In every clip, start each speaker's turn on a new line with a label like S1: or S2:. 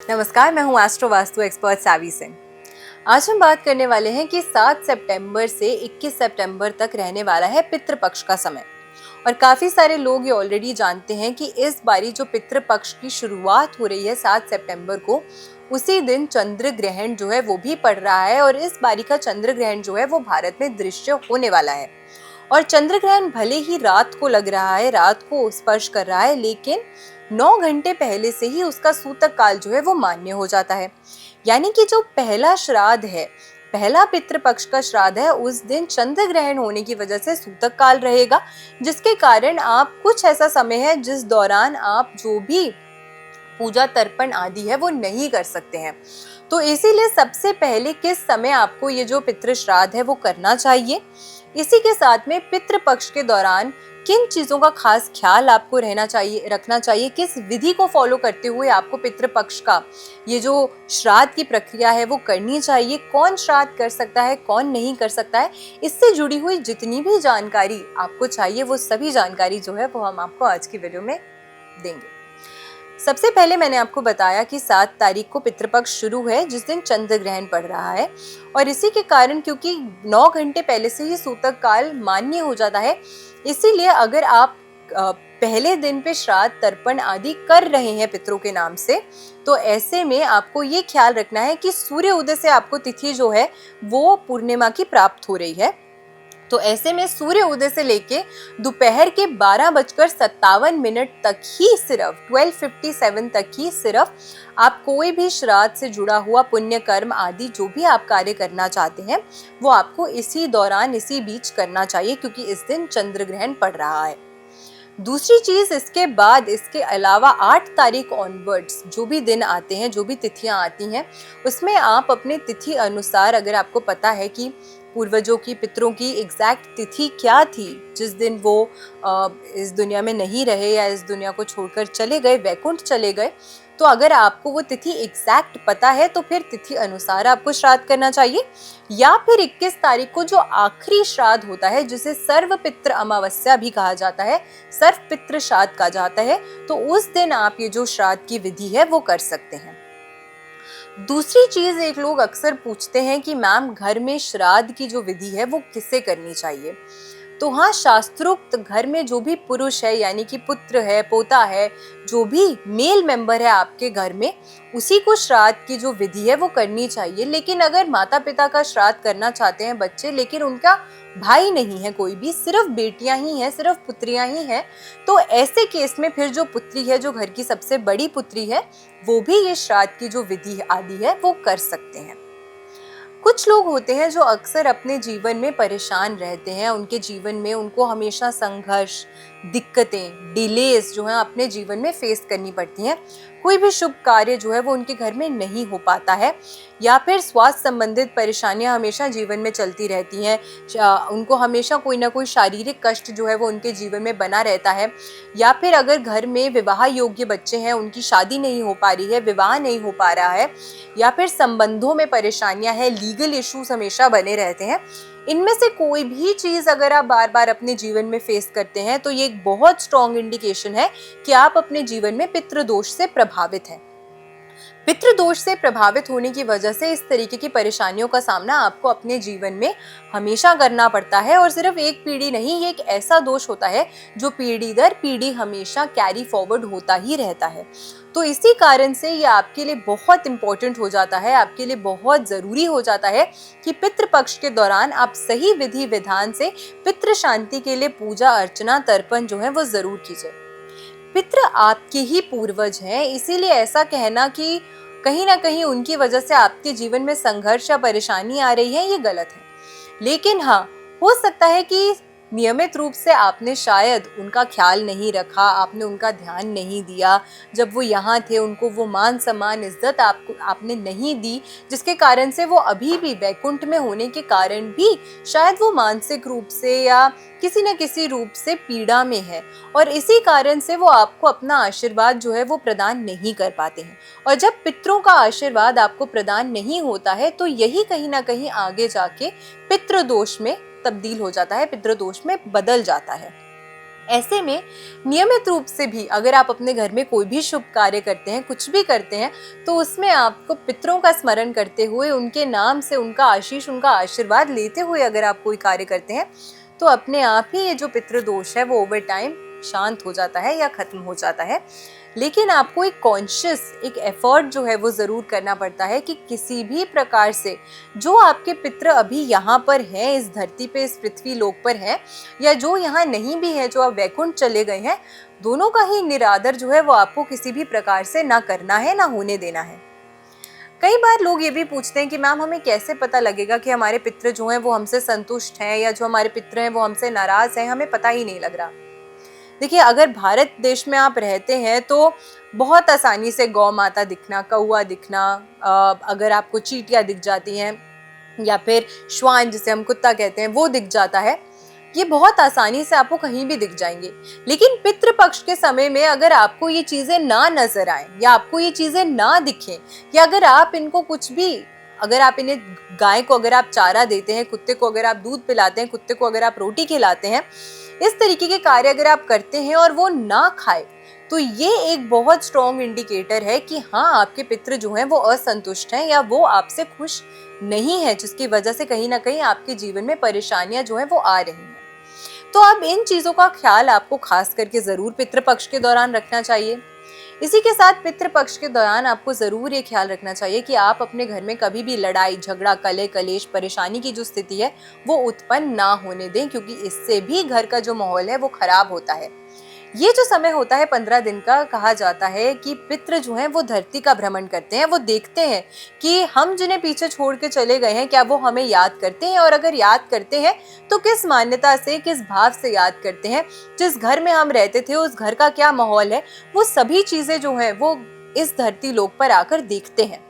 S1: नमस्कार, मैं हूँ एस्ट्रो वास्तु एक्सपर्ट सावी सिंह। आज हम बात करने वाले हैं कि 7 सितंबर से 21 सितंबर तक रहने वाला है पितृपक्ष का समय। और काफ़ी सारे लोग ये ऑलरेडी जानते हैं कि इस बारी जो पितृपक्ष की शुरुआत हो रही है 7 सितंबर को, उसी दिन चंद्र ग्रहण जो है वो भी पड़ रहा है। और इस बारी का चंद्र ग्रहण जो है वो भारत में दृश्य होने वाला है। और चंद्र ग्रहण भले ही रात को लग रहा है, रात को स्पर्श कर रहा है, लेकिन 9 घंटे पहले से ही उसका सूतक काल जो है वो मान्य हो जाता है। यानी कि जो पहला श्राद्ध है, पहला पितृपक्ष का श्राद्ध है, उस दिन चंद्र ग्रहण होने की वजह से सूतक काल रहेगा, जिसके कारण आप कुछ ऐसा समय है जिस दौरान आप जो भी पूजा तर्पण आदि है वो नहीं कर सकते हैं। तो इसीलिए सबसे पहले किस समय आपको ये जो पितृ श्राद्ध है वो करना चाहिए, इसी के साथ में पितृपक्ष के दौरान किन चीजों का खास ख्याल आपको रखना चाहिए, किस विधि को फॉलो करते हुए आपको पितृपक्ष का ये जो श्राद्ध की प्रक्रिया है वो करनी चाहिए, कौन श्राद्ध कर सकता है, कौन नहीं कर सकता है, इससे जुड़ी हुई जितनी भी जानकारी आपको चाहिए वो सभी जानकारी जो है वो हम आपको आज की वीडियो में देंगे। सबसे पहले मैंने आपको बताया कि 7 तारीख को पितृपक्ष शुरू है, जिस दिन चंद्र ग्रहण पड़ रहा है। और इसी के कारण क्योंकि 9 घंटे पहले से ही सूतक काल मान्य हो जाता है, इसीलिए अगर आप पहले दिन पे श्राद्ध तर्पण आदि कर रहे हैं पितरों के नाम से, तो ऐसे में आपको ये ख्याल रखना है कि सूर्य उदय से आपको तिथि जो है वो पूर्णिमा की प्राप्त हो रही है। तो ऐसे में सूर्य उदय से लेके दोपहर के 12:57 तक ही, सिर्फ 12:57 तक ही सिर्फ आप कोई भी श्राद्ध से जुड़ा हुआ पुण्य कर्म आदि जो भी आप कार्य करना चाहते हैं वो आपको इसी दौरान, इसी बीच करना चाहिए, क्योंकि इस दिन चंद्र ग्रहण पड़ रहा है। दूसरी चीज, इसके बाद इसके अलावा 8 तारीख ऑनवर्ड्स जो भी दिन आते हैं, जो भी तिथियां आती हैं, उसमें आप अपने तिथि अनुसार, अगर आपको पता है कि पूर्वजों की, पितरों की एग्जैक्ट तिथि क्या थी जिस दिन वो इस दुनिया में नहीं रहे या इस दुनिया को छोड़कर चले गए, वैकुंठ चले गए, तो अगर आपको वो तिथि एग्जैक्ट पता है तो फिर तिथि अनुसार आपको श्राद्ध करना चाहिए। या फिर 21 तारीख को जो आखिरी श्राद्ध होता है, जिसे सर्व पितृ अमावस्या भी कहा जाता है, सर्व पितृ श्राद्ध कहा जाता है, तो उस दिन आप ये जो श्राद्ध की विधि है वो कर सकते हैं। दूसरी चीज, एक लोग अक्सर पूछते हैं कि मैम घर में श्राद्ध की जो विधि है वो किससे करनी चाहिए। तो हाँ, शास्त्रोक्त घर में जो भी पुरुष है, यानी कि पुत्र है, पोता है, जो भी मेल मेंबर है आपके घर में, उसी को श्राद्ध की जो विधि है वो करनी चाहिए। लेकिन अगर माता पिता का श्राद्ध करना चाहते हैं बच्चे, लेकिन उनका भाई नहीं है कोई भी, सिर्फ बेटियां ही हैं, सिर्फ पुत्रियां ही हैं, तो ऐसे केस में फिर जो पुत्री है, जो घर की सबसे बड़ी पुत्री है, वो भी ये श्राद्ध की जो विधि आदि है वो कर सकते हैं। कुछ लोग होते हैं जो अक्सर अपने जीवन में परेशान रहते हैं, उनके जीवन में उनको हमेशा संघर्ष, दिक्कतें, डिलेज जो हैं अपने जीवन में फेस करनी पड़ती हैं। कोई भी शुभ कार्य जो है वो उनके घर में नहीं हो पाता है, या फिर स्वास्थ्य संबंधित परेशानियां हमेशा जीवन में चलती रहती हैं, उनको हमेशा कोई ना कोई शारीरिक कष्ट जो है वो उनके जीवन में बना रहता है। या फिर अगर घर में विवाह योग्य बच्चे हैं, उनकी शादी नहीं हो पा रही है, विवाह नहीं हो पा रहा है, या फिर संबंधों में परेशानियां हैं, लीगल इश्यूज हमेशा बने रहते हैं, इनमें से कोई भी चीज अगर आप बार बार अपने जीवन में फेस करते हैं, तो ये एक बहुत स्ट्रॉन्ग इंडिकेशन है कि आप अपने जीवन में पितृदोष से प्रभावित हैं। पितृदोष से प्रभावित होने की वजह से इस तरीके की परेशानियों का सामना आपको अपने जीवन में हमेशा करना पड़ता है। और सिर्फ एक पीढ़ी नहीं, ये एक ऐसा दोष होता है जो पीढ़ी दर पीढ़ी हमेशा कैरी फॉरवर्ड होता ही रहता है। तो इसी कारण से ये आपके लिए बहुत इंपॉर्टेंट हो जाता है, आपके लिए बहुत जरूरी हो जाता है कि पितृपक्ष के दौरान आप सही विधि विधान से पितृ शांति के लिए पूजा अर्चना तर्पण जो है वो जरूर कीजिए। पितृ आपके ही पूर्वज हैं, इसीलिए ऐसा कहना कि कहीं ना कहीं उनकी वजह से आपके जीवन में संघर्ष या परेशानी आ रही है, ये गलत है। लेकिन हाँ, हो सकता है कि नियमित रूप से आपने शायद उनका ख्याल नहीं रखा, आपने उनका ध्यान नहीं दिया, जब वो यहाँ थे उनको वो मान सम्मान इज्जत आपने नहीं दी, जिसके कारण से वो अभी भी वैकुंठ में होने के कारण भी शायद वो मानसिक रूप से या किसी न किसी रूप से पीड़ा में है, और इसी कारण से वो आपको अपना आशीर्वाद जो है वो प्रदान नहीं कर पाते हैं। और जब पितरों का आशीर्वाद आपको प्रदान नहीं होता है, तो यही कहीं ना कहीं आगे जाके पितृदोष में तब्दील हो जाता है, पितृदोष में बदल जाता है। ऐसे में नियमित रूप से भी अगर आप अपने घर में कोई भी शुभ कार्य करते हैं, कुछ भी करते हैं, तो उसमें आपको पितरों का स्मरण करते हुए, उनके नाम से उनका आशीष, उनका आशीर्वाद लेते हुए अगर आप कोई कार्य करते हैं, तो अपने आप ही ये जो पितृदोष है वो ओवर टाइम शांत हो जाता है या खत्म हो जाता है। लेकिन आपको एक कॉन्शियस एक एफर्ट जो है वो ज़रूर करना पड़ता है कि किसी भी प्रकार से जो आपके पितृ अभी यहाँ पर हैं, इस धरती पे, इस पृथ्वी लोक पर हैं, या जो यहाँ नहीं भी है, जो आप वैकुंठ चले गए हैं, दोनों का ही निरादर जो है वो आपको किसी भी प्रकार से ना करना है, ना होने देना है। कई बार लोग ये भी पूछते हैं कि मैम हमें कैसे पता लगेगा कि हमारे पितृ जो हैं वो हमसे संतुष्ट हैं, या जो हमारे पितृ हैं वो हमसे नाराज हैं, हमें पता ही नहीं लग रहा। देखिए, अगर भारत देश में आप रहते हैं तो बहुत आसानी से गौ माता दिखना, कौआ दिखना, अगर आपको चींटियां दिख जाती हैं या फिर श्वान जिसे हम कुत्ता कहते हैं वो दिख जाता है, ये बहुत आसानी से आपको कहीं भी दिख जाएंगे। लेकिन पितृपक्ष के समय में अगर आपको ये चीजें ना नजर आए, या आपको ये चीजें ना दिखें, या अगर आप इनको कुछ भी, अगर आप इन्हें, गाय को अगर आप चारा देते हैं, कुत्ते को अगर आप दूध पिलाते हैं, कुत्ते को अगर आप रोटी खिलाते हैं, इस तरीके के कार्य अगर आप करते हैं और वो ना खाए, तो ये एक बहुत स्ट्रॉन्ग इंडिकेटर है कि हाँ, आपके पितृ जो हैं वो असंतुष्ट हैं, या वो आपसे खुश नहीं है, जिसकी वजह से कहीं ना कहीं आपके जीवन में परेशानियां जो हैं वो आ रही हैं। तो अब इन चीजों का ख्याल आपको खास करके जरूर पितृपक्ष के दौरान रखना चाहिए। इसी के साथ पितृपक्ष के दौरान आपको जरूर ये ख्याल रखना चाहिए कि आप अपने घर में कभी भी लड़ाई झगड़ा, कलह कलेश, परेशानी की जो स्थिति है वो उत्पन्न ना होने दें, क्योंकि इससे भी घर का जो माहौल है वो खराब होता है। ये जो समय होता है 15 दिन का, कहा जाता है कि पितृ जो हैं वो धरती का भ्रमण करते हैं, वो देखते हैं कि हम जिन्हें पीछे छोड़ के चले गए हैं क्या वो हमें याद करते हैं, और अगर याद करते हैं तो किस मान्यता से, किस भाव से याद करते हैं, जिस घर में हम रहते थे उस घर का क्या माहौल है, वो सभी चीजें जो हैं वो इस धरती लोक पर आकर देखते हैं।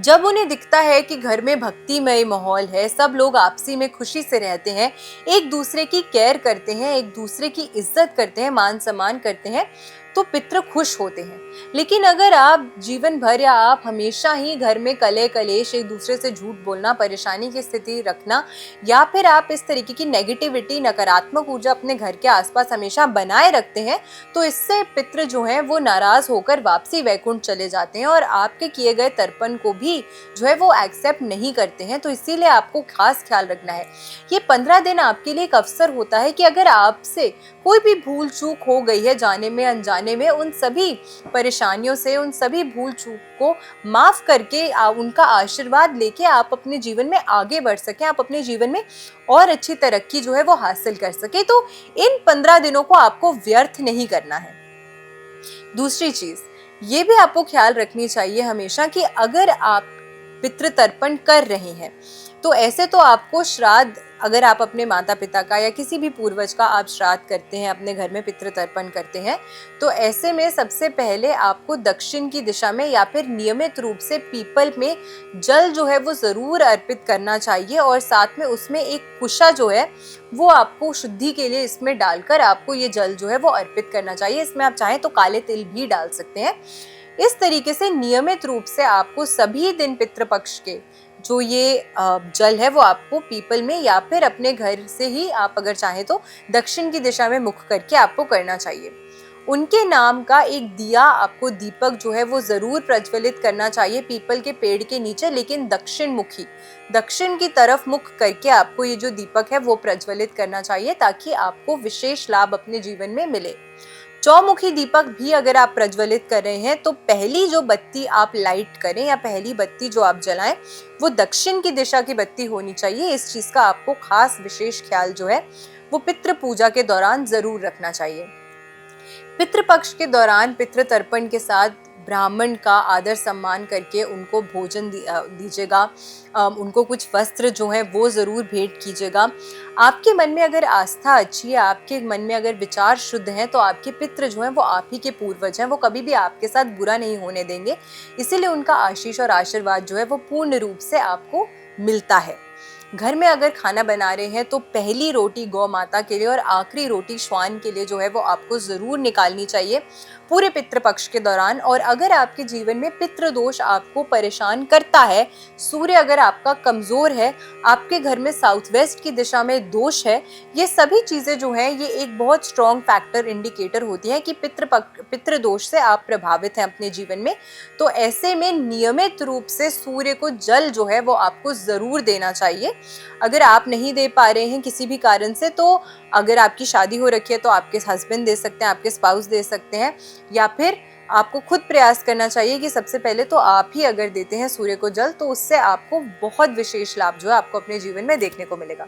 S1: जब उन्हें दिखता है कि घर में भक्तिमय माहौल है, सब लोग आपसी में खुशी से रहते हैं, एक दूसरे की केयर करते हैं, एक दूसरे की इज्जत करते हैं, मान सम्मान करते हैं, तो पितृ खुश होते हैं। लेकिन अगर आप जीवन भर या आप हमेशा ही घर में कलह कलेश, एक दूसरे से झूठ बोलना, परेशानी की स्थिति रखना, या फिर आप इस तरीके की नेगेटिविटी, नकारात्मक ऊर्जा अपने घर के आसपास हमेशा बनाए रखते हैं, तो इससे पितृ जो हैं वो नाराज होकर वापसी वैकुंठ चले जाते हैं और आपके किए गए तर्पण को भी जो है वो एक्सेप्ट नहीं करते हैं। तो इसीलिए आपको खास ख्याल रखना है। ये 15 दिन आपके लिए एक अवसर होता है कि अगर आपसे कोई भी भूल चूक हो गई है जाने में अनजाने में, उन सभी परेशानियों से, उन सभी भूल चूक को माफ करके उनका आशीर्वाद लेके आप अपने जीवन में आगे बढ़ सकें, आप अपने जीवन में और अच्छी तरक्की जो है वो हासिल कर सके। तो इन 15 दिनों को आपको व्यर्थ नहीं करना है। दूसरी चीज ये भी आपको ख्याल रखनी चाहिए हमेशा कि अगर आप पितृ तर्पण कर रहे हैं तो ऐसे तो आपको श्राद्ध, अगर आप अपने माता पिता का या किसी भी पूर्वज का आप श्राद्ध करते हैं, अपने घर में पितृ तर्पण करते हैं, तो ऐसे में सबसे पहले आपको दक्षिण की दिशा में या फिर नियमित रूप से पीपल में जल जो है वो जरूर अर्पित करना चाहिए, और साथ में उसमें एक कुशा जो है वो आपको शुद्धि के लिए इसमें डालकर आपको ये जल जो है वो अर्पित करना चाहिए। इसमें आप चाहें तो काले तिल भी डाल सकते हैं। इस तरीके से नियमित रूप से आपको सभी दिन पितृपक्ष के जो ये जल है वो आपको पीपल में या फिर अपने घर से ही आप अगर चाहें तो दक्षिण की दिशा में मुख करके आपको करना चाहिए। उनके नाम का एक दिया, आपको दीपक जो है वो जरूर प्रज्वलित करना चाहिए पीपल के पेड़ के नीचे, लेकिन दक्षिण मुखी, दक्षिण की तरफ मुख करके आपको ये जो दीपक है वो प्रज्वलित करना चाहिए, ताकि आपको विशेष लाभ अपने जीवन में मिले। चौमुखी दीपक भी अगर आप प्रज्वलित कर रहे हैं तो पहली जो बत्ती आप लाइट करें या पहली बत्ती जो आप जलाएं वो दक्षिण की दिशा की बत्ती होनी चाहिए। इस चीज का आपको खास विशेष ख्याल जो है वो पितृ पूजा के दौरान जरूर रखना चाहिए। पितृपक्ष के दौरान पितृ तर्पण के साथ ब्राह्मण का आदर सम्मान करके उनको भोजन दीजिएगा, उनको कुछ वस्त्र जो है वो ज़रूर भेंट कीजिएगा। आपके मन में अगर आस्था अच्छी है, आपके मन में अगर विचार शुद्ध हैं, तो आपके पितृ जो हैं वो आप ही के पूर्वज हैं, वो कभी भी आपके साथ बुरा नहीं होने देंगे। इसीलिए उनका आशीष और आशीर्वाद जो है वो पूर्ण रूप से आपको मिलता है। घर में अगर खाना बना रहे हैं तो पहली रोटी गौ माता के लिए और आखिरी रोटी श्वान के लिए जो है वो आपको ज़रूर निकालनी चाहिए। पूरे पितृपक्ष के दौरान। और अगर आपके जीवन में पितृदोष आपको परेशान करता है, सूर्य अगर आपका कमजोर है, आपके घर में साउथ वेस्ट की दिशा में दोष है, ये सभी चीजें जो हैं ये एक बहुत स्ट्रॉन्ग फैक्टर इंडिकेटर होती हैं कि पितृदोष से आप प्रभावित हैं अपने जीवन में। तो ऐसे में नियमित रूप से सूर्य को जल जो है वो आपको जरूर देना चाहिए। अगर आप नहीं दे पा रहे हैं किसी भी कारण से, तो अगर आपकी शादी हो रखी है तो आपके हस्बैंड दे सकते हैं, आपके स्पाउस दे सकते हैं, या फिर आपको खुद प्रयास करना चाहिए कि सबसे पहले तो आप ही अगर देते हैं सूर्य को जल, तो उससे आपको बहुत विशेष लाभ जो है आपको अपने जीवन में देखने को मिलेगा।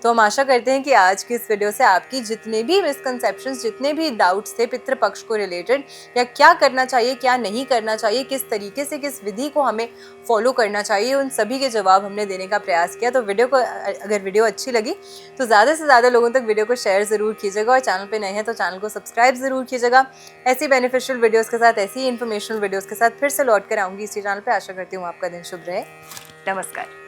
S1: तो हम आशा करते हैं कि आज की इस वीडियो से आपकी जितने भी मिसकंसेप्शंस, जितने भी डाउट्स थे पितृपक्ष को रिलेटेड, या क्या करना चाहिए क्या नहीं करना चाहिए, किस तरीके से किस विधि को हमें फॉलो करना चाहिए, उन सभी के जवाब हमने देने का प्रयास किया। तो अगर वीडियो अच्छी लगी तो ज़्यादा से ज़्यादा लोगों तक वीडियो को शेयर ज़रूर कीजिएगा, और चैनल पे नए हैं तो चैनल को सब्सक्राइब ज़रूर कीजिएगा। ऐसी बेनिफिशियल वीडियोस के साथ, ऐसी इन्फॉर्मेशनल वीडियोस के साथ फिर से लौट कर आऊँगी इसी चैनल पे। आशा करती हूँ आपका दिन शुभ रहे। नमस्कार।